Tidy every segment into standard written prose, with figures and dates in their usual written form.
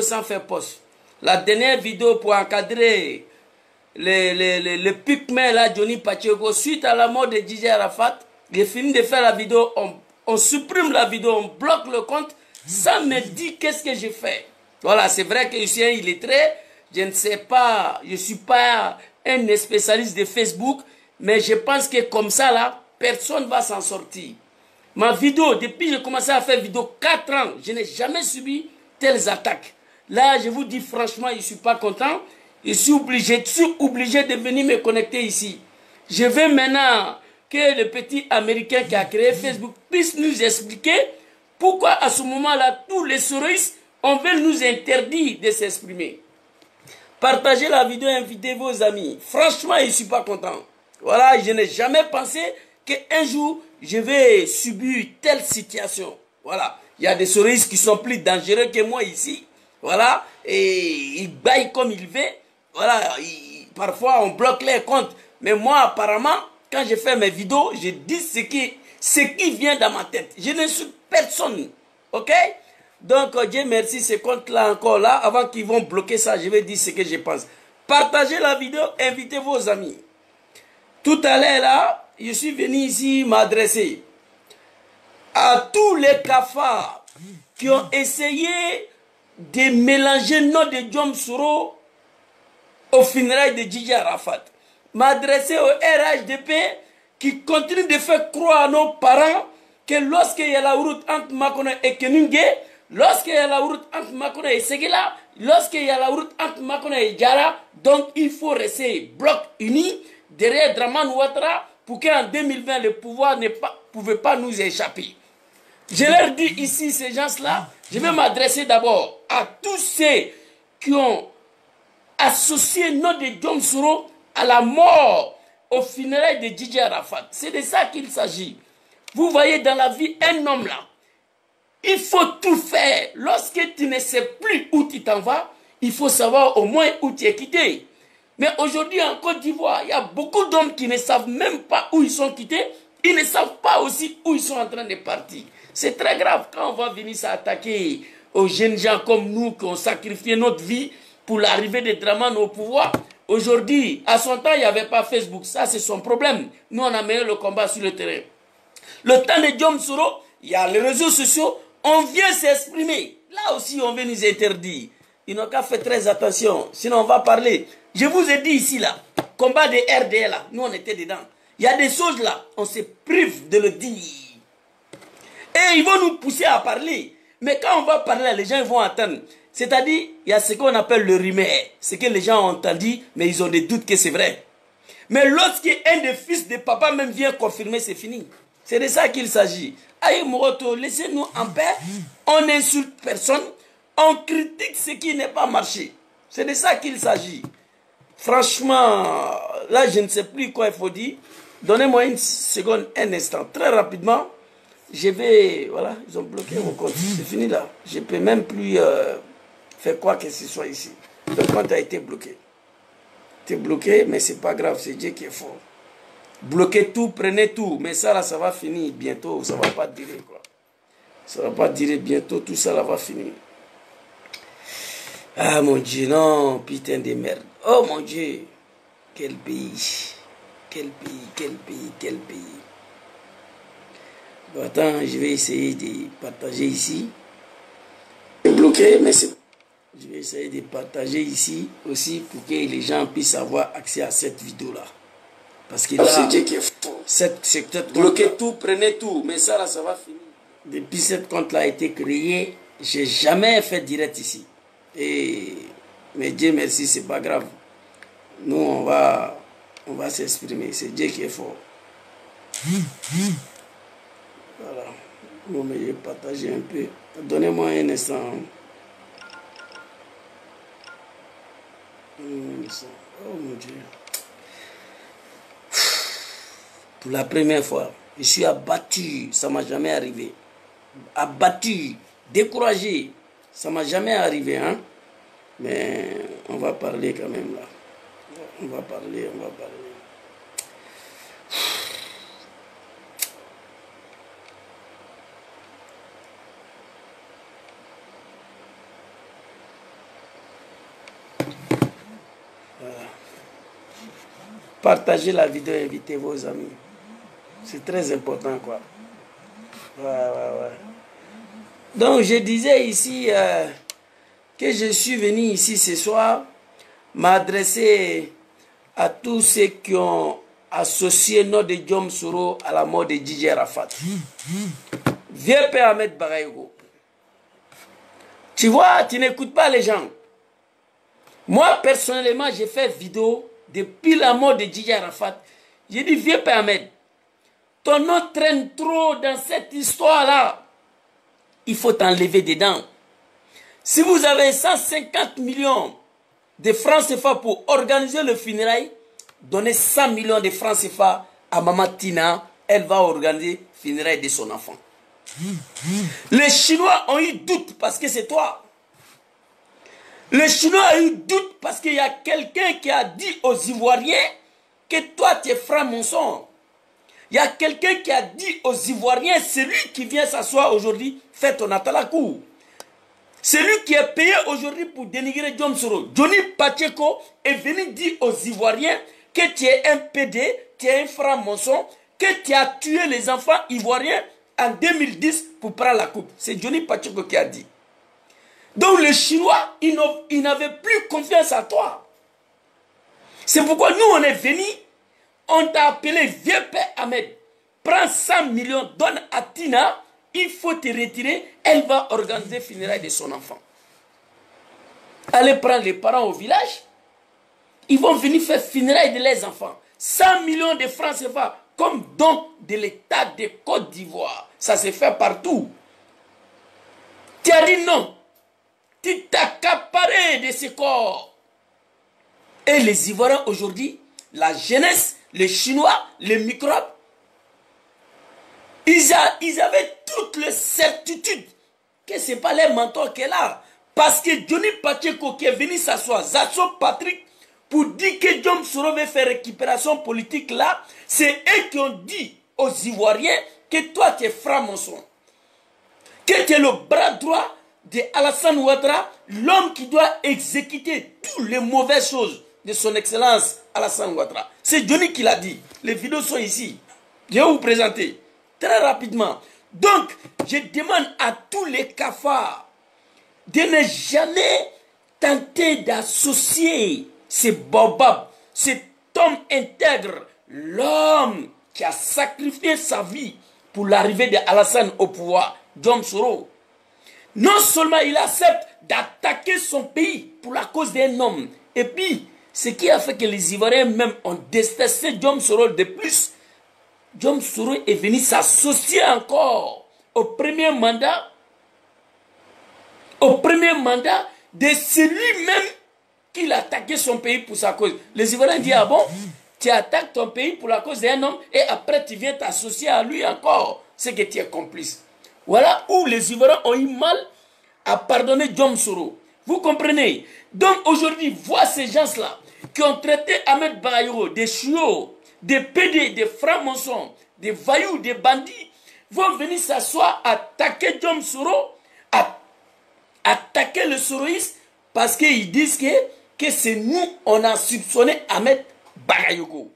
sans faire poste. La dernière vidéo pour encadrer le pigment là, Johnny Pacheco, suite à la mort de DJ Arafat, j'ai fini de faire la vidéo, on supprime la vidéo, on bloque le compte, sans me dire qu'est-ce que j'ai fait. Voilà, c'est vrai que je suis un illettré, je ne sais pas, je ne suis pas un spécialiste de Facebook, mais je pense que comme ça là, personne ne va s'en sortir. Ma vidéo, depuis que j'ai commencé à faire vidéo 4 ans, je n'ai jamais subi telles attaques. Là, je vous dis franchement, je ne suis pas content. Je suis obligé de venir me connecter ici. Je veux maintenant que le petit Américain qui a créé Facebook puisse nous expliquer pourquoi à ce moment-là, tous les souristes, on veut nous interdire de s'exprimer. Partagez la vidéo, invitez vos amis. Franchement, je ne suis pas content. Voilà, je n'ai jamais pensé qu'un jour, je vais subir telle situation. Voilà, il y a des souristes qui sont plus dangereux que moi ici. Voilà, et ils baillent comme ils veulent. Voilà, parfois on bloque les comptes. Mais moi, apparemment, quand je fais mes vidéos, je dis ce qui vient dans ma tête. Je ne suis personne. Ok? Donc, Dieu merci, ce compte-là encore là. Avant qu'ils vont bloquer ça, je vais dire ce que je pense. Partagez la vidéo, invitez vos amis. Tout à l'heure là, je suis venu ici m'adresser à tous les cafards qui ont essayé de mélanger le nom de Diom Soro au funérailles de Djidji Arafat. M'adresser au RHDP qui continue de faire croire à nos parents que lorsqu'il y a la route entre Makone et Kenunge, lorsqu'il y a la route entre Makone et Seguela, lorsqu'il y a la route entre Makone et Djara, donc il faut rester bloc uni derrière Draman Ouattara pour qu'en 2020 le pouvoir ne pouvait pas nous échapper. Je leur dis ici, ces gens-là, je vais m'adresser d'abord à tous ceux qui ont associé le nom de Diom Soro à la mort, au funérailles de Djidji Arafat. C'est de ça qu'il s'agit. Vous voyez dans la vie, un homme là, il faut tout faire. Lorsque tu ne sais plus où tu t'en vas, il faut savoir au moins où tu es quitté. Mais aujourd'hui en Côte d'Ivoire, il y a beaucoup d'hommes qui ne savent même pas où ils sont quittés. Ils ne savent pas aussi où ils sont en train de partir. C'est très grave quand on va venir s'attaquer aux jeunes gens comme nous qui ont sacrifié notre vie pour l'arrivée de Draman au pouvoir. Aujourd'hui, à son temps, il n'y avait pas Facebook. Ça, c'est son problème. Nous, on a mené le combat sur le terrain. Le temps de Diom Soro, il y a les réseaux sociaux, on vient s'exprimer. Là aussi, on vient nous interdire. Ils n'ont qu'à faire très attention, sinon on va parler. Je vous ai dit ici, là, combat de RDL, là, nous on était dedans. Il y a des choses là, on se prive de le dire. Et ils vont nous pousser à parler. Mais quand on va parler, les gens vont entendre. C'est-à-dire, il y a ce qu'on appelle le rumeur. Ce que les gens ont entendu, mais ils ont des doutes que c'est vrai. Mais lorsqu'un des fils de papa même vient confirmer, c'est fini. C'est de ça qu'il s'agit. Aïe Moroto, laissez-nous en paix. On n'insulte personne. On critique ce qui n'est pas marché. C'est de ça qu'il s'agit. Franchement, là, je ne sais plus quoi il faut dire. Donnez-moi une seconde, un instant. Très rapidement, je vais... Voilà, ils ont bloqué mon compte. C'est fini là. Je ne peux même plus faire quoi que ce soit ici. Le compte a été bloqué. C'est bloqué, mais c'est pas grave. C'est Dieu qui est fort. Bloquez tout, prenez tout. Mais ça là, ça va finir bientôt. Ça va pas durer quoi. Ça va pas durer bientôt. Tout ça là va finir. Ah mon Dieu, non, putain de merde. Oh mon Dieu, quel pays, quel pays, quel pays, quel pays. Bon, attends, je vais essayer de partager ici. Bloqué, mais c'est... Je vais essayer de partager ici aussi pour que les gens puissent avoir accès à cette vidéo-là. Parce que là, c'est bloquez tout, prenez tout. Mais ça là, ça va finir. Depuis cette compte-là a été créé, j'ai jamais fait direct ici. Mais Dieu merci, c'est pas grave. Nous, on va s'exprimer. C'est Dieu qui est fort. Voilà. Bon, mais je vais partager un peu. Donnez-moi un instant. Oh mon Dieu. Pour la première fois, je suis abattu. Ça ne m'a jamais arrivé. Abattu, découragé. Ça ne m'a jamais arrivé, hein. Mais on va parler quand même là. On va parler, on va parler. Partagez la vidéo, invitez vos amis. C'est très important, quoi. Ouais. Donc, je disais ici que je suis venu ici ce soir m'adresser à tous ceux qui ont associé le nom de Djom Soro à la mort de Didier Arafat. Vieux Père Ahmed Bagayogo. Tu vois, tu n'écoutes pas les gens. Moi, personnellement, j'ai fait vidéo depuis la mort de Didier Arafat. J'ai dit, vieux Père Ahmed, ton nom traîne trop dans cette histoire-là. Il faut t'enlever dedans. Si vous avez 150 millions de francs CFA pour organiser le funérail, donnez 100 millions de francs CFA à Maman Tina. Elle va organiser le funérail de son enfant. Les Chinois ont eu doute parce que c'est toi. Les Chinois ont eu doute parce qu'il y a quelqu'un qui a dit aux Ivoiriens que toi tu es franc-maçon. Il y a quelqu'un qui a dit aux Ivoiriens, celui qui vient s'asseoir aujourd'hui, fait ton atalakou. Celui qui est payé aujourd'hui pour dénigrer Djom Soro, Johnny Pacheco, est venu dire aux Ivoiriens que tu es un PD, tu es un franc-maçon, que tu as tué les enfants ivoiriens en 2010 pour prendre la coupe. C'est Johnny Pacheco qui a dit. Donc les Chinois, ils n'avaient plus confiance en toi. C'est pourquoi nous, on est venus, on t'a appelé vieux Père Ahmed. Prends 100 millions, donne à Tina, il faut te retirer, elle va organiser le funérail de son enfant. Allez prendre les parents au village, ils vont venir faire funérail de leurs enfants. 100 millions de francs CFA, comme don de l'État de Côte d'Ivoire. Ça se fait partout. Tu as dit non. Tu t'accaparais de ce corps. Et les Ivoiriens aujourd'hui, la jeunesse, les Chinois, les microbes, ils avaient toutes les certitudes que ce n'est pas les mentors qu'elle a. Parce que Johnny Pacheco qui est venu s'asseoir, Zasso Patrick, pour dire que Djom Soro veut faire récupération politique là, c'est eux qui ont dit aux Ivoiriens que toi tu es franc-maçon. Que tu es le bras droit de Alassane Ouattara, l'homme qui doit exécuter toutes les mauvaises choses de son excellence Alassane Ouattara. C'est Johnny qui l'a dit. Les vidéos sont ici. Je vais vous présenter très rapidement. Donc, je demande à tous les cafards de ne jamais tenter d'associer ce Bobab, cet homme intègre, l'homme qui a sacrifié sa vie pour l'arrivée d'Alassane au pouvoir, Djom Soro. Non seulement il accepte d'attaquer son pays pour la cause d'un homme, et puis, ce qui a fait que les Ivoiriens même ont détesté Djom Soro de plus, Djom Soro est venu s'associer encore au premier mandat de celui-même qui a attaqué son pays pour sa cause. Les Ivoiriens disent, ah bon, tu attaques ton pays pour la cause d'un homme et après tu viens t'associer à lui encore. C'est que tu es complice. Voilà où les Ivoiriens ont eu mal à pardonner Djom Soro. Vous comprenez? Donc aujourd'hui, voir ces gens-là qui ont traité Ahmed Bagayogo des chiots, des PD, des francs-maçons, des voyous, des bandits, vont venir s'asseoir, attaquer Djom Soro, attaquer le soroïsme, parce qu'ils disent que c'est nous, on a soupçonné Ahmed Bagayogo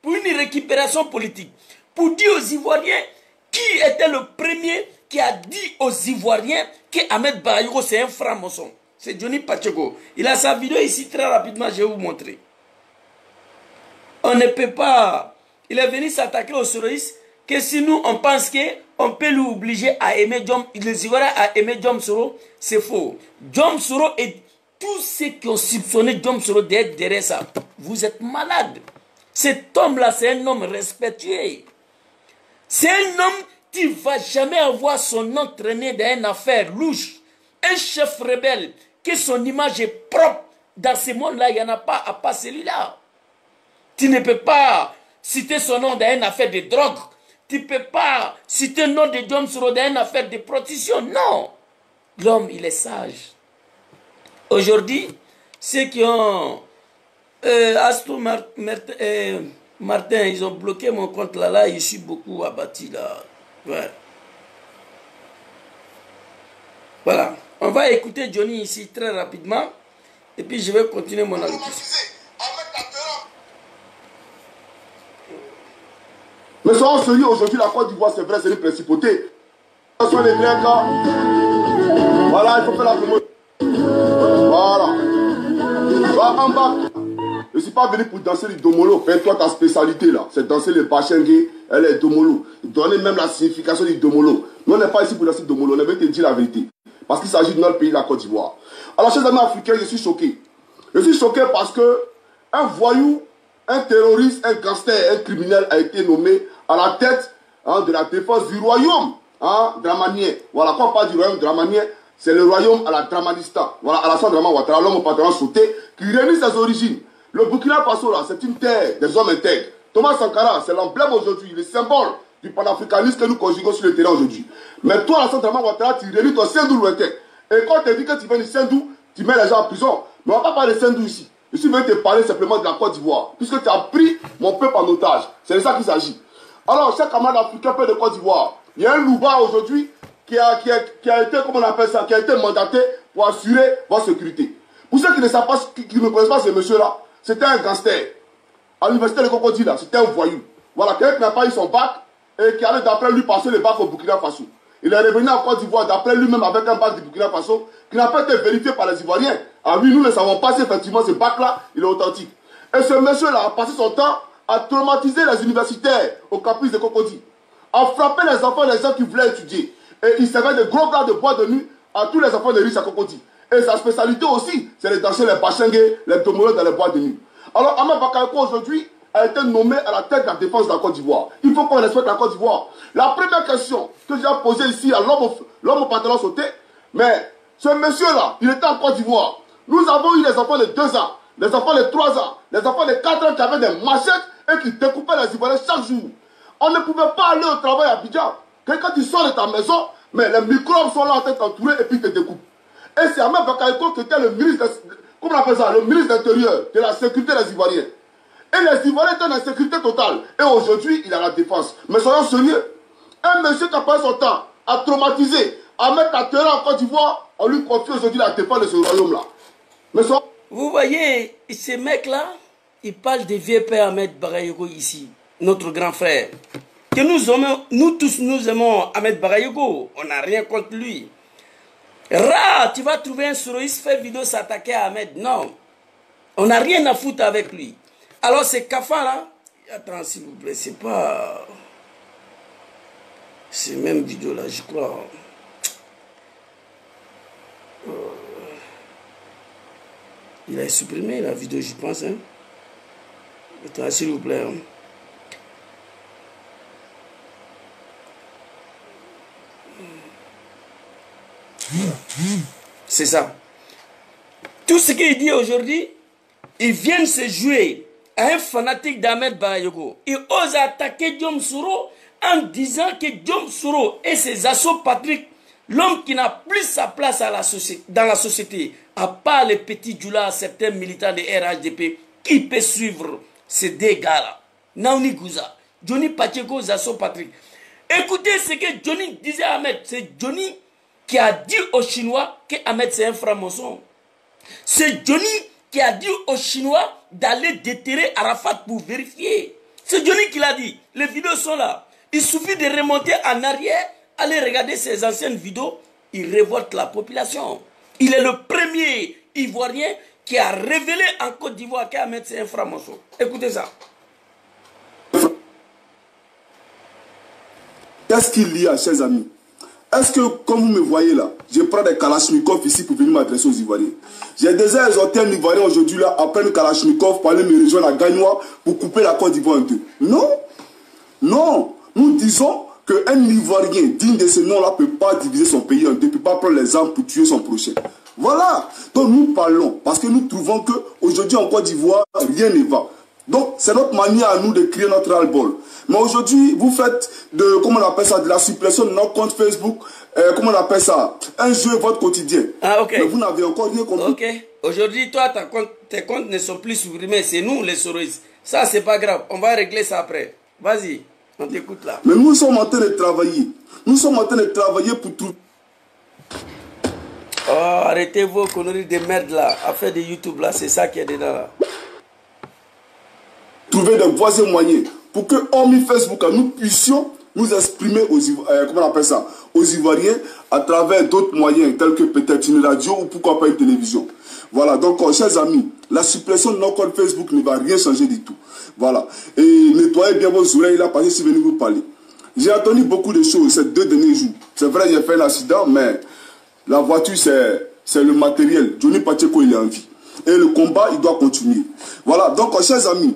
pour une récupération politique. Pour dire aux Ivoiriens qui était le premier qui a dit aux Ivoiriens que Ahmed Bagayogo c'est un franc-maçon. C'est Johnny Pacheco. Il a sa vidéo ici très rapidement, je vais vous montrer. On ne peut pas. Il est venu s'attaquer aux soroïstes que si nous on pense qu'on peut lui obliger à aimer les Ivoiriens à aimer Djom Soro, c'est faux. Djom Soro et tous ceux qui ont soupçonné Djom Soro d'être derrière ça, vous êtes malades. Cet homme-là, c'est un homme respectué. C'est un homme qui ne va jamais avoir son nom traîné dans une affaire louche. Un chef rebelle, que son image est propre. Dans ce monde-là, il n'y en a pas à part celui-là. Tu ne peux pas citer son nom dans une affaire de drogue. Tu ne peux pas citer le nom de Djom Soro dans une affaire de prostitution. Non. L'homme, il est sage. Aujourd'hui, ceux qui ont... Astou Martin, ils ont bloqué mon compte là, je suis beaucoup abattu là. Ouais. Voilà. On va écouter Johnny ici très rapidement. Et puis je vais continuer mon allocution. Mais soyons sérieux, aujourd'hui, la Côte d'Ivoire, c'est vrai, c'est une principauté. Attention les Grecs, là. Voilà, il faut faire la promotion. Voilà. Va en bas. Je ne suis pas venu pour danser les domolo. Fais-toi ta spécialité, là. C'est danser les bachengues, elle est domolo. Donner même la signification du domolo. Nous, on n'est pas ici pour danser le domolo. On est venu te dire la vérité. Parce qu'il s'agit de notre pays, la Côte d'Ivoire. Alors, chers amis africains, je suis choqué. Je suis choqué parce que un voyou, un terroriste, un gangster, un criminel a été nommé à la tête de la défense du royaume dramanien. Voilà, quand on parle du royaume dramanien, c'est le royaume à la Dramanistan. Voilà, Alassane Draman Ouattara, l'homme au patron sauté, qui réunit ses origines. Le Burkina Faso, là, c'est une terre des hommes intègres. Thomas Sankara, c'est l'emblème aujourd'hui, le symbole du panafricanisme que nous conjuguons sur le terrain aujourd'hui. Mais toi, Alassane Draman Ouattara, tu réunis ton Sendou lointain. Et quand tu dis que tu viens du Sendou, tu mets les gens en prison. Mais on ne va pas parler de Sendou ici. Je suis venu te parler simplement de la Côte d'Ivoire. Puisque tu as pris mon peuple en otage. C'est de ça qu'il s'agit. Alors, chers camarades africains, peuple de Côte d'Ivoire, il y a un louba aujourd'hui qui a été, comment on appelle ça, qui a été mandaté pour assurer votre sécurité. Pour ceux qui ne savent pas, qui ne connaissent pas ce monsieur-là, c'était un gangster. À l'université de Cocody, là, c'était un voyou. Voilà, quelqu'un qui n'a pas eu son bac et qui allait d'après lui passer le bac au Burkina Faso. Il est revenu en Côte d'Ivoire d'après lui-même avec un bac du Burkina Faso qui n'a pas été vérifié par les Ivoiriens. Ah oui, nous ne savons pas si effectivement ce bac-là, il est authentique. Et ce monsieur-là a passé son temps à traumatiser les universitaires au campus de Cocody, à frapper les enfants des gens qui voulaient étudier. Et il servait de gros gars de bois de nuit à tous les enfants de riches à Cocody. Et sa spécialité aussi, c'est de danser les bachengues, les tomolos dans les bois de nuit. Alors, Ahmed Bakayoko aujourd'hui a été nommé à la tête de la défense de la Côte d'Ivoire. Il faut qu'on respecte la Côte d'Ivoire. La première question que j'ai posée ici à l'homme au pantalon sauté, mais ce monsieur-là, il était en Côte d'Ivoire. Nous avons eu des enfants de 2 ans, des enfants de 3 ans, des enfants de 4 ans qui avaient des machettes et qui découpaient les Ivoiriens chaque jour. On ne pouvait pas aller au travail à Abidjan. Quand tu sors de ta maison, mais les microbes sont là en train de t'entourer et puis te découpent. Et c'est Ahmed Bakayoko qui était le ministre, comment on appelle ça, le ministre de l'Intérieur, de la sécurité des Ivoiriens. Et les Ivoiriens étaient en sécurité totale. Et aujourd'hui, il a la défense. Mais soyons sérieux. Un monsieur qui a passé son temps à traumatiser, à mettre la terreur en Côte d'Ivoire, on lui confie aujourd'hui la défense de ce royaume-là. Mais ça... Vous voyez, ces mecs-là, ils parlent des vieux pères Ahmed Bakayoko ici, notre grand frère. Que nous tous, nous aimons Ahmed Bakayoko. On n'a rien contre lui. Rare, tu vas trouver un souroïste faire vidéo s'attaquer à Ahmed. Non. On n'a rien à foutre avec lui. Alors, ces cafards là, attends, s'il vous plaît, c'est pas... Ces mêmes vidéos là, je crois... Il a supprimé la vidéo, je pense. Hein. Attends, s'il vous plaît. Hein. C'est ça. Tout ce qu'il dit aujourd'hui, ils viennent se jouer à un fanatique d'Ahmed Bakayoko. Il ose attaquer Diom Soro en disant que Diom Soro et ses assauts Patrick, l'homme qui n'a plus sa place à dans la société, à part les petits djoulas, certains militants de RHDP, qui peut suivre ces deux gars-là. Naouni Gouza, Johnny Pacheco, Zasso Patrick. Écoutez ce que Johnny disait à Ahmed. C'est Johnny qui a dit aux Chinois que Ahmed c'est un franc-maçon. C'est Johnny qui a dit aux Chinois d'aller déterrer Arafat pour vérifier. C'est Johnny qui l'a dit. Les vidéos sont là. Il suffit de remonter en arrière, aller regarder ses anciennes vidéos. Il révolte la population. Il est le premier Ivoirien qui a révélé en Côte d'Ivoire qu'Ahmed c'est un franc-maçon. Écoutez ça. Qu'est-ce qu'il y a, chers amis? Est-ce que, comme vous me voyez là, je prends des Kalachnikov ici pour venir m'adresser aux Ivoiriens? J'ai déjà exhorté un Ivoirien aujourd'hui là à prendre Kalachnikov pour aller me rejoindre à Gagnois pour couper la Côte d'Ivoire en deux. Non, non, nous disons qu'un Ivoirien digne de ce nom-là ne peut pas diviser son pays en deux, ne peut pas prendre les armes pour tuer son prochain. Voilà, donc nous parlons parce que nous trouvons qu'aujourd'hui en Côte d'Ivoire, rien ne va. Donc, c'est notre manière à nous de créer notre ras-le-bol. Mais aujourd'hui, vous faites de, comment on appelle ça, de la suppression de notre compte Facebook, comment on appelle ça, un jeu votre quotidien. Ah, ok. Mais vous n'avez encore rien compris. Ok. Aujourd'hui, toi, tes comptes ne sont plus supprimés. C'est nous, les souristes. Ça, c'est pas grave. On va régler ça après. Vas-y, on t'écoute là. Mais nous sommes en train de travailler. Nous sommes en train de travailler pour tout. Oh, arrêtez vos conneries de merde là. Affaire de YouTube là, c'est ça qui est dedans là. Trouver des voies et moyens pour que, hormis Facebook, nous puissions nous exprimer comment on appelle ça, aux Ivoiriens à travers d'autres moyens, tels que peut-être une radio ou pourquoi pas une télévision. Voilà, donc, chers amis, la suppression de nos comptes Facebook ne va rien changer du tout. Voilà. Et nettoyez bien vos oreilles là, parce que je suis venu vous parler. J'ai entendu beaucoup de choses ces 2 derniers jours. C'est vrai, j'ai fait un accident, mais la voiture, c'est le matériel. Johnny Pacheco, il est en vie. Et le combat, il doit continuer. Voilà, donc, chers amis,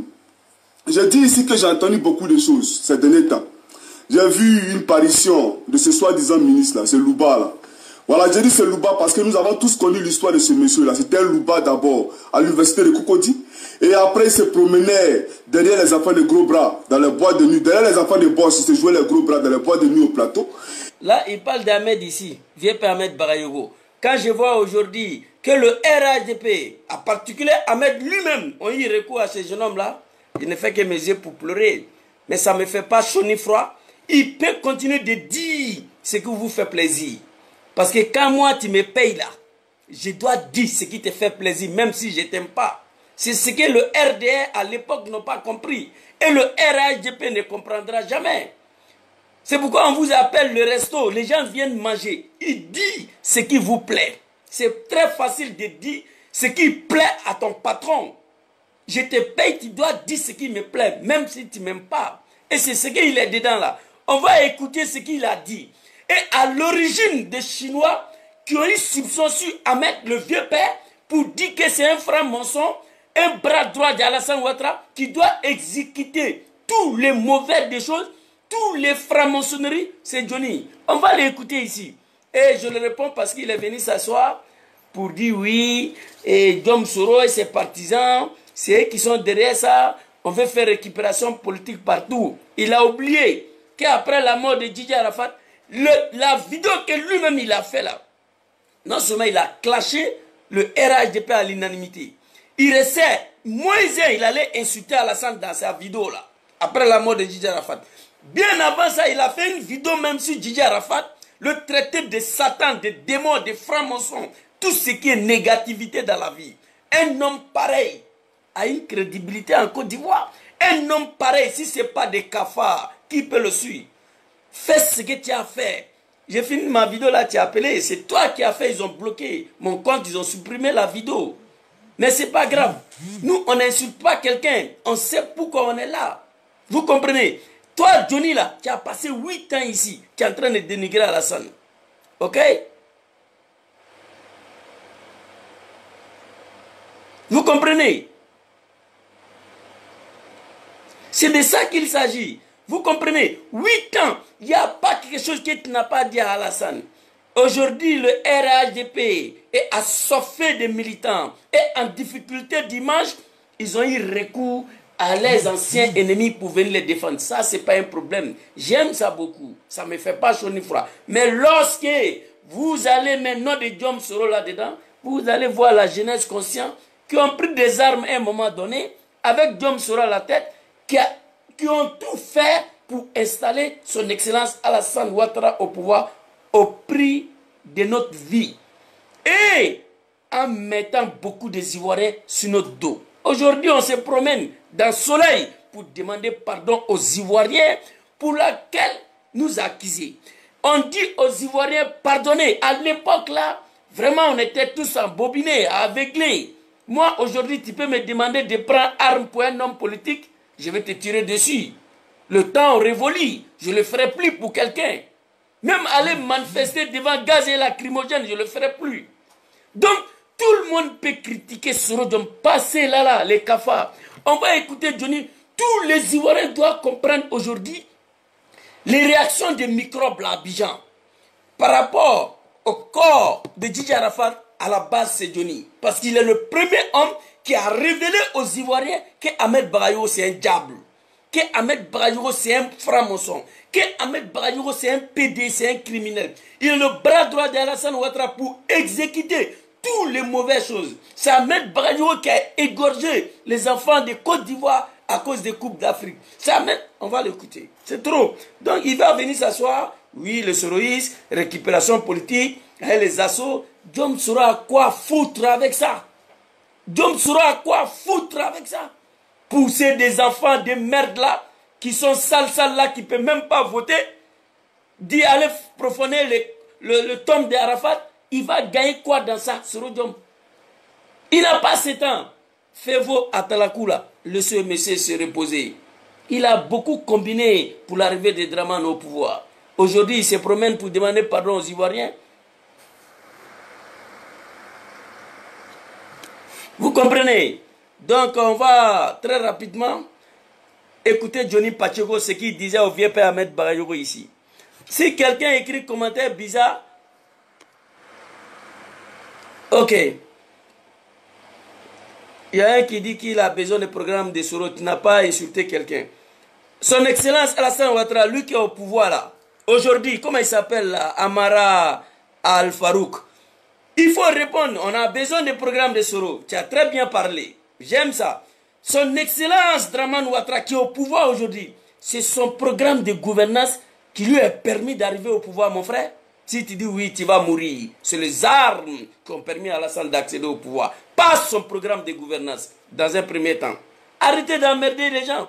je dis ici que j'ai entendu beaucoup de choses ces derniers temps. J'ai vu une parution de ce soi-disant ministre-là, c'est Louba là. Voilà, j'ai dit c'est Louba parce que nous avons tous connu l'histoire de ce monsieur-là. C'était un Louba d'abord à l'université de Cocody. Et après, il se promenait derrière les enfants de gros bras, dans les bois de nuit. Derrière les enfants de boss, il se jouait les gros bras dans les bois de nuit au plateau. Là, il parle d'Ahmed ici, vieux Ahmed Barayogo. Quand je vois aujourd'hui que le RHDP, en particulier Ahmed lui-même, ont eu recours à ce jeune homme-là, il ne fait que mes yeux pour pleurer. Mais ça ne me fait pas chaud ni froid. Il peut continuer de dire ce qui vous fait plaisir. Parce que quand moi, tu me payes là, je dois dire ce qui te fait plaisir, même si je ne t'aime pas. C'est ce que le RDR à l'époque n'a pas compris. Et le RHDP ne comprendra jamais. C'est pourquoi on vous appelle le resto. Les gens viennent manger. Ils disent ce qui vous plaît. C'est très facile de dire ce qui plaît à ton patron. Je te paye, tu dois dire ce qui me plaît, même si tu ne m'aimes pas. Et c'est ce qu'il est dedans là. On va écouter ce qu'il a dit. Et à l'origine des Chinois qui ont eu soupçon sur Ahmed, le vieux père, pour dire que c'est un franc-maçon, un bras droit d'Alassane Ouattara, qui doit exécuter tous les mauvais des choses, tous les francs-maçonneries, c'est Johnny. On va l'écouter ici. Et je le réponds parce qu'il est venu s'asseoir pour dire oui, et Djom Soro et ses partisans, c'est eux qui sont derrière ça, on veut faire récupération politique partout. Il a oublié qu'après la mort de Didier Arafat, la vidéo que lui-même il a fait là, non seulement il a clashé le RHDP à l'unanimité, il essaie, Moïse, il allait insulter Alassane dans sa vidéo là, après la mort de Didier Arafat. Bien avant ça, il a fait une vidéo même sur Didier Arafat, le traité de Satan, de démons, de francs-maçons, tout ce qui est négativité dans la vie. Un homme pareil a une crédibilité en Côte d'Ivoire. Un homme pareil, si ce n'est pas des cafards, qui peut le suivre? Fais ce que tu as fait. J'ai fini ma vidéo là, tu as appelé. C'est toi qui as fait, ils ont bloqué mon compte, ils ont supprimé la vidéo. Mais ce n'est pas grave. Nous, on n'insulte pas quelqu'un. On sait pourquoi on est là. Vous comprenez? Toi, Johnny là, qui as passé 8 ans ici, qui est en train de dénigrer Alassane. Ok? Vous comprenez? C'est de ça qu'il s'agit. Vous comprenez? 8 ans, il n'y a pas quelque chose que tu n'as pas dit à Alassane. Aujourd'hui, le RHDP est assoiffé de militants et en difficulté d'image, ils ont eu recours à les anciens ennemis pour venir les défendre. Ça, ce n'est pas un problème. J'aime ça beaucoup. Ça ne me fait pas chaud ni froid. Mais lorsque vous allez maintenant de Djom Soro là-dedans, vous allez voir la jeunesse consciente qui ont pris des armes à un moment donné, avec Djom Soro à la tête, qui ont tout fait pour installer son excellence Alassane Ouattara au pouvoir au prix de notre vie. Et en mettant beaucoup des Ivoiriens sur notre dos. Aujourd'hui, on se promène dans le soleil pour demander pardon aux Ivoiriens pour laquelle nous accusons. On dit aux Ivoiriens, pardonnez. À l'époque là, vraiment on était tous embobinés, aveuglés. Moi aujourd'hui, tu peux me demander de prendre arme pour un homme politique, je vais te tirer dessus. Le temps révolu, je ne le ferai plus pour quelqu'un. Même aller manifester devant gaz et lacrymogène, je ne le ferai plus. Donc, tout le monde peut critiquer Soro, donc passer là, les cafards. On va écouter Johnny. Tous les Ivoiriens doivent comprendre aujourd'hui les réactions des microbes là, à Abidjan. Par rapport au corps de Didier Arafat, à la base, c'est Johnny. Parce qu'il est le premier homme qui a révélé aux Ivoiriens que Ahmed Barayogo, c'est un diable. Que Ahmed Barayogo, c'est un franc-maçon. Que Ahmed Barayogo, c'est un PD, c'est un criminel. Il est le bras droit d'Alassane Ouattara pour exécuter toutes les mauvaises choses. C'est Ahmed Barayogo qui a égorgé les enfants de Côte d'Ivoire à cause des Coupes d'Afrique. C'est Ahmed, on va l'écouter. C'est trop. Donc il va venir s'asseoir. Oui, le soroïsme, récupération politique, les assauts. Djom Soro a quoi foutre avec ça? Djom Soro a quoi foutre avec ça? Pousser des enfants de merde là, qui sont sales là, qui ne peuvent même pas voter, dit aller profaner le tombe d'Arafat, il va gagner quoi dans ça, ce Rodium? Il n'a pas 7 ans. Fevo Atalakula, laissez monsieur se reposer. Il a beaucoup combiné pour l'arrivée de Dramane au pouvoir. Aujourd'hui, il se promène pour demander pardon aux Ivoiriens. Vous comprenez? Donc, on va très rapidement écouter Johnny Pacheco, ce qu'il disait au vieux père Ahmed Bagayogo ici. Si quelqu'un écrit commentaire bizarre, ok. Il y a un qui dit qu'il a besoin de programme de Soro, tu n'as pas insulté quelqu'un. Son Excellence Alassane Ouattara, lui qui est au pouvoir là, aujourd'hui, comment il s'appelle là, Amara Al-Farouk, il faut répondre, on a besoin de programme de Soro. Tu as très bien parlé, j'aime ça. Son Excellence Dramane Ouattara qui est au pouvoir aujourd'hui, c'est son programme de gouvernance qui lui a permis d'arriver au pouvoir, mon frère. Si tu dis oui, tu vas mourir. C'est les armes qui ont permis à Alassane d'accéder au pouvoir. Pas son programme de gouvernance, dans un premier temps. Arrêtez d'emmerder les gens.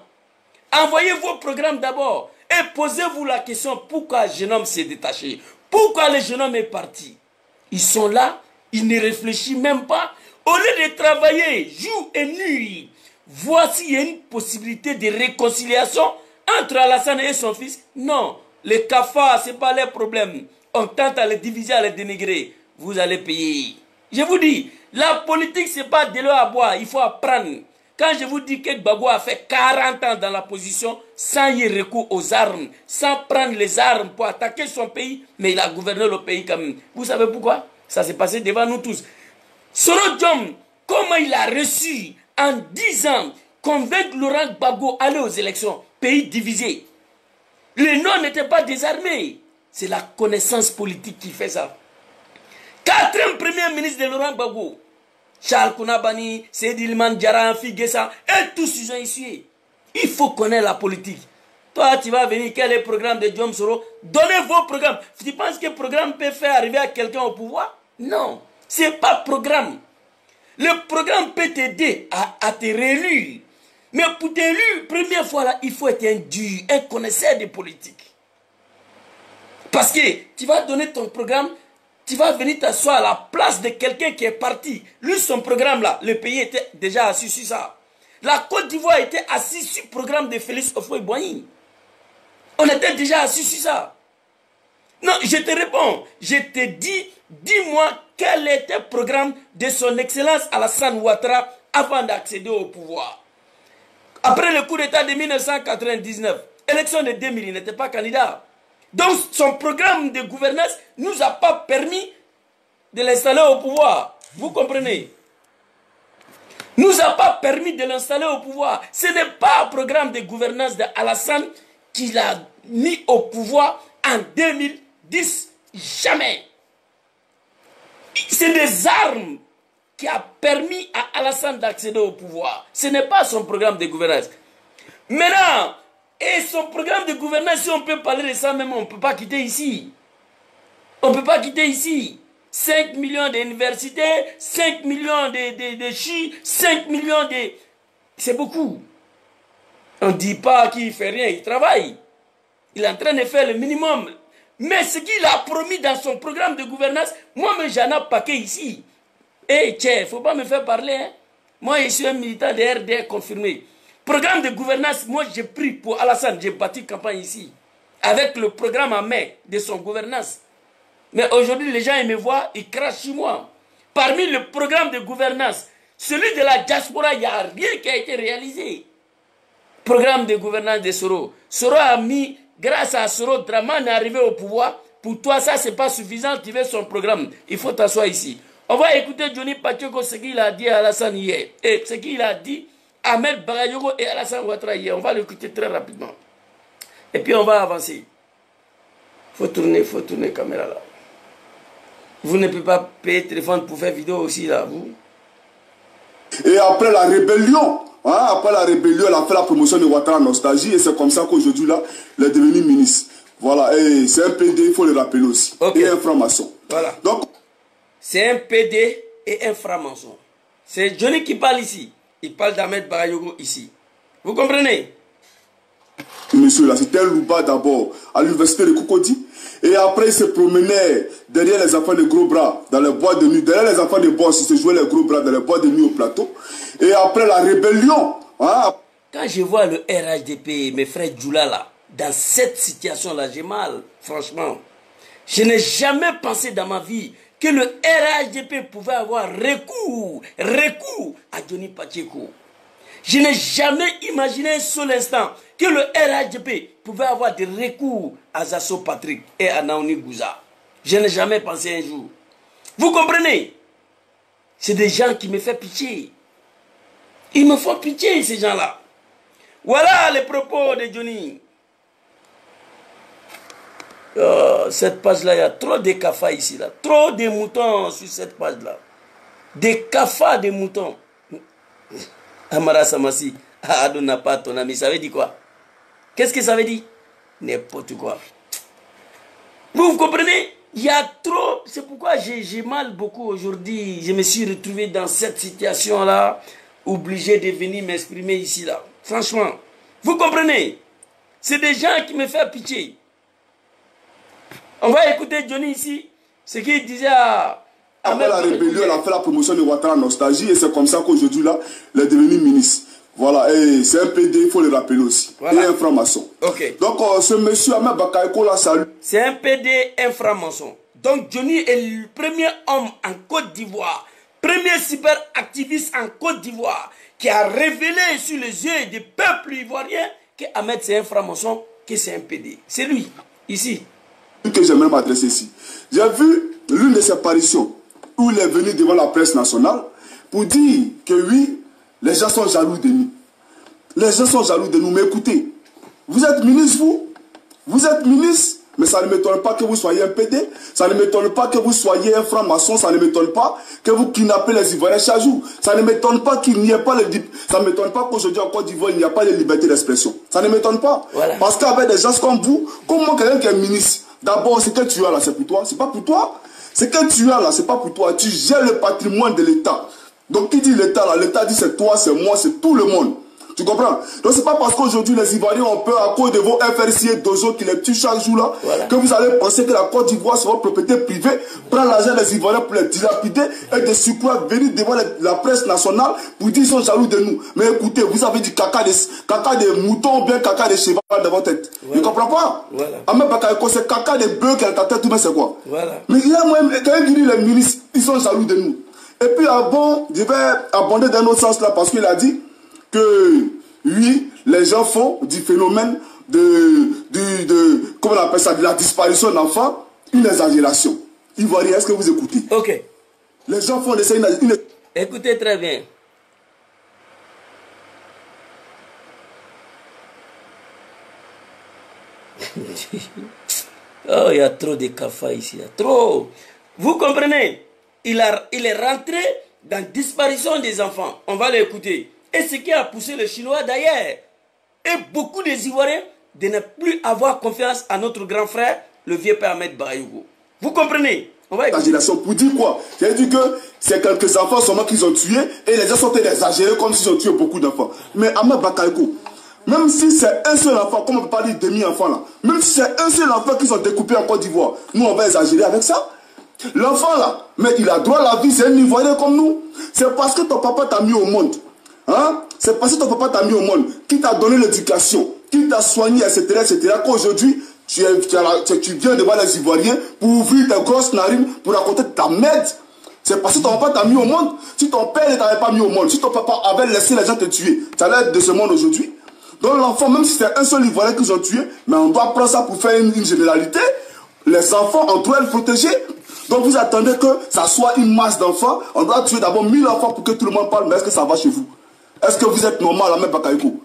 Envoyez vos programmes d'abord. Et posez-vous la question, pourquoi le jeune homme s'est détaché? Pourquoi le jeune homme est parti? Ils sont là, ils ne réfléchissent même pas. Au lieu de travailler jour et nuit, voici il y a une possibilité de réconciliation entre Alassane et son fils. Non, les cafards, ce n'est pas leur problème. On tente à les diviser, à les dénigrer. Vous allez payer. Je vous dis, la politique, ce n'est pas de l'eau à boire. Il faut apprendre. Quand je vous dis que Gbagbo a fait 40 ans dans la position, sans y recours aux armes, sans prendre les armes pour attaquer son pays, mais il a gouverné le pays quand même. Vous savez pourquoi? Ça s'est passé devant nous tous. Soro Diom, comment il a reçu en 10 ans convaincre Laurent Gbagbo aller aux élections? Pays divisé. Les noms n'étaient pas désarmés. C'est la connaissance politique qui fait ça. 4e premier ministre de Laurent Gbagbo, Charles Kounabani, Seydi Iliman Diarra, Figuessa, et tous ils ont essuyé. Il faut connaître la politique. Toi, tu vas venir, quel est le programme de Diom Soro? Donnez vos programmes. Tu penses que le programme peut faire arriver à quelqu'un au pouvoir? Non, ce n'est pas programme. Le programme peut t'aider à te réélire. Mais pour t'élire, première fois là, il faut être un dur, un connaisseur de politique. Parce que tu vas donner ton programme, tu vas venir t'asseoir à la place de quelqu'un qui est parti. Lui, son programme là, le pays était déjà assis sur ça. La Côte d'Ivoire était assise sur le programme de Félix Houphouët-Boigny. On était déjà assis sur ça. Non, je te réponds. Je te dis, dis-moi quel était le programme de son Excellence Alassane Ouattara avant d'accéder au pouvoir. Après le coup d'État de 1999, élection de 2000, il n'était pas candidat. Donc son programme de gouvernance ne nous a pas permis de l'installer au pouvoir. Vous comprenez? Nous a pas permis de l'installer au pouvoir. Ce n'est pas un programme de gouvernance d'Alassane qui l'a mis au pouvoir en 2010. Jamais. C'est des armes qui a permis à Alassane d'accéder au pouvoir. Ce n'est pas son programme de gouvernance. Maintenant, et son programme de gouvernance, si on peut parler de ça même, on ne peut pas quitter ici. On ne peut pas quitter ici. 5 millions d'universités, 5 millions de chi, 5 millions de... C'est beaucoup. On ne dit pas qu'il ne fait rien, il travaille. Il est en train de faire le minimum. Mais ce qu'il a promis dans son programme de gouvernance, moi-même j'en ai un paquet ici. Eh, tiens, il ne faut pas me faire parler. Hein. Moi, je suis un militant de RDR confirmé. Programme de gouvernance, moi j'ai pris pour Alassane, j'ai bâti campagne ici. Avec le programme en main de son gouvernance. Mais aujourd'hui, les gens ils me voient, ils crachent sur moi. Parmi le programme de gouvernance, celui de la diaspora, il n'y a rien qui a été réalisé. Programme de gouvernance de Soro. Soro a mis, grâce à Soro, Dramane est arrivé au pouvoir. Pour toi, ça, ce n'est pas suffisant, tu veux son programme. Il faut t'asseoir ici. On va écouter Johnny Pacheco, ce qu'il a dit à Alassane hier. Et ce qu'il a dit à Ahmed Bagayogo et Alassane Ouattara hier. On va l'écouter très rapidement. Et puis on va avancer. Faut tourner la caméra là. Vous ne pouvez pas payer téléphone pour faire vidéo aussi là, vous. Et après la rébellion, hein, après la rébellion, elle a fait la promotion de Ouattara Nostalgie et c'est comme ça qu'aujourd'hui là, il est devenu ministre. Voilà, et c'est un PD, il faut le rappeler aussi. Okay. Et un franc-maçon. Voilà. Donc, c'est un PD et un franc-maçon. C'est Johnny qui parle ici. Il parle d'Ahmed Bagayogo ici. Vous comprenez? monsieur-là. C'était un louba d'abord à l'université de Cocody. Et après, il se promenait derrière les enfants de gros bras, dans les bois de nuit. Derrière les enfants de boss, il se jouait les gros bras dans les bois de nuit au plateau. Et après la rébellion... Hein, quand je vois le RHDP, mes frères Djoula là, dans cette situation-là, j'ai mal, franchement. Je n'ai jamais pensé dans ma vie que le RHDP pouvait avoir recours à Johnny Pacheco. Je n'ai jamais imaginé un seul instant que le RHDP pouvait avoir des recours à Zasso Patrick et à Naouni Gouza. Je n'ai jamais pensé un jour. Vous comprenez? C'est des gens qui me font pitié. Ils me font pitié, ces gens-là. Voilà les propos de Johnny. Oh, cette page-là, il y a trop de cafards ici. Là. Trop de moutons sur cette page-là. Des cafards de moutons. Amara Samassi, Adou n'a pas ton ami. Ça veut dire quoi? Qu'est-ce que ça veut dire? N'importe quoi. Vous comprenez? Il y a trop. C'est pourquoi j'ai mal beaucoup aujourd'hui. Je me suis retrouvé dans cette situation-là, obligé de venir m'exprimer ici, là. Franchement. Vous comprenez? C'est des gens qui me font pitié. On va écouter Johnny ici, ce qu'il disait à... Après la rébellion, elle a fait la promotion de Ouattara Nostalgie et c'est comme ça qu'aujourd'hui, là, il est devenu ministre. Voilà, et c'est un PD, il faut le rappeler aussi. Voilà. Et un franc-maçon. Ok. Donc, ce monsieur Ahmed Bakayoko, là, salut. C'est un PD, un franc-maçon. Donc, Johnny est le premier homme en Côte d'Ivoire, premier super activiste en Côte d'Ivoire, qui a révélé sur les yeux des peuples ivoiriens que Ahmed, c'est un franc-maçon, que c'est un PD. C'est lui, ici. Que j'aimerais m'adresser ici. J'ai vu l'une de ses apparitions où il est venu devant la presse nationale pour dire que oui, les gens sont jaloux de nous. Les gens sont jaloux de nous. Mais écoutez, vous êtes ministre, vous? Vous êtes ministre, mais ça ne m'étonne pas que vous soyez un PD, ça ne m'étonne pas que vous soyez un franc-maçon, ça ne m'étonne pas que vous kidnappez les Ivoiriens chaque jour. Ça ne m'étonne pas qu'il n'y ait pas ça ne m'étonne pas qu'aujourd'hui en Côte d'Ivoire, il n'y a pas de liberté d'expression. Ça ne m'étonne pas. Voilà. Parce qu'avec des gens comme vous, comment quelqu'un qui est ministre, d'abord, ce que tu as là, c'est pour toi. C'est pas pour toi. Ce que tu as là, c'est pas pour toi. Tu gères le patrimoine de l'État. Donc, qui dit l'État là? L'État dit c'est toi, c'est moi, c'est tout le monde. Tu comprends? Donc, c'est pas parce qu'aujourd'hui les Ivoiriens ont peur à cause de vos FRC et d'Ozo qui les tuent chaque jour là, voilà, que vous allez penser que la Côte d'Ivoire c'est votre propriété privée, prendre l'argent des Ivoiriens pour les dilapider et de surcroît venir devant la presse nationale pour dire qu'ils sont jaloux de nous. Mais écoutez, vous avez du caca de mouton ou bien caca de cheval dans votre tête. Voilà. Ne comprends pas? Voilà. Ahmed Bakayoko, c'est caca de bœuf qui est dans ta tête, tout c'est quoi? Voilà. Mais il y a moi-même, quand il dit les ministres, ils sont jaloux de nous. Et puis bon, je vais abonder dans autre sens là parce qu'il a dit que oui, les gens font du phénomène comment on appelle ça, de la disparition d'enfants, une exagération. Ivoirien, est-ce que vous écoutez? Ok. Les gens font de ça une... Écoutez très bien. Oh, il y a trop de cafards ici. Trop. Vous comprenez? Il est rentré dans la disparition des enfants. On va l'écouter. Et ce qui a poussé les Chinois d'ailleurs, et beaucoup des Ivoiriens, de ne plus avoir confiance à notre grand frère, le vieux père Ahmed Bakayoko. Vous comprenez? On va écouter. Pour dire quoi? C'est-à-dire que c'est quelques enfants seulement qu'ils ont tués, et les gens sont exagérés comme s'ils ont tué beaucoup d'enfants. Mais Ahmed Bakayoko, même si c'est un seul enfant, comme on ne peut pas dire demi-enfant là, même si c'est un seul enfant qu'ils ont découpé en Côte d'Ivoire, nous on va exagérer avec ça? L'enfant là, mais il a droit à la vie, c'est un Ivoirien comme nous. C'est parce que ton papa t'a mis au monde. Hein? C'est parce que ton papa t'a mis au monde, qui t'a donné l'éducation, qui t'a soigné, etc. qu'aujourd'hui, tu viens devant les Ivoiriens pour ouvrir tes grosses narines, pour raconter ta merde. C'est parce que ton papa t'a mis au monde. Si ton père ne t'avait pas mis au monde, si ton papa avait laissé les gens te tuer, tu allais être de ce monde aujourd'hui. Donc l'enfant, même si c'est un seul Ivoirien qu'ils ont tué, mais on doit prendre ça pour faire une généralité. Les enfants, on doit les protéger. Donc vous attendez que ça soit une masse d'enfants. On doit tuer d'abord 1000 enfants pour que tout le monde parle. Mais est-ce que ça va chez vous? Est-ce que vous êtes normal, Ahmed Bakayoko?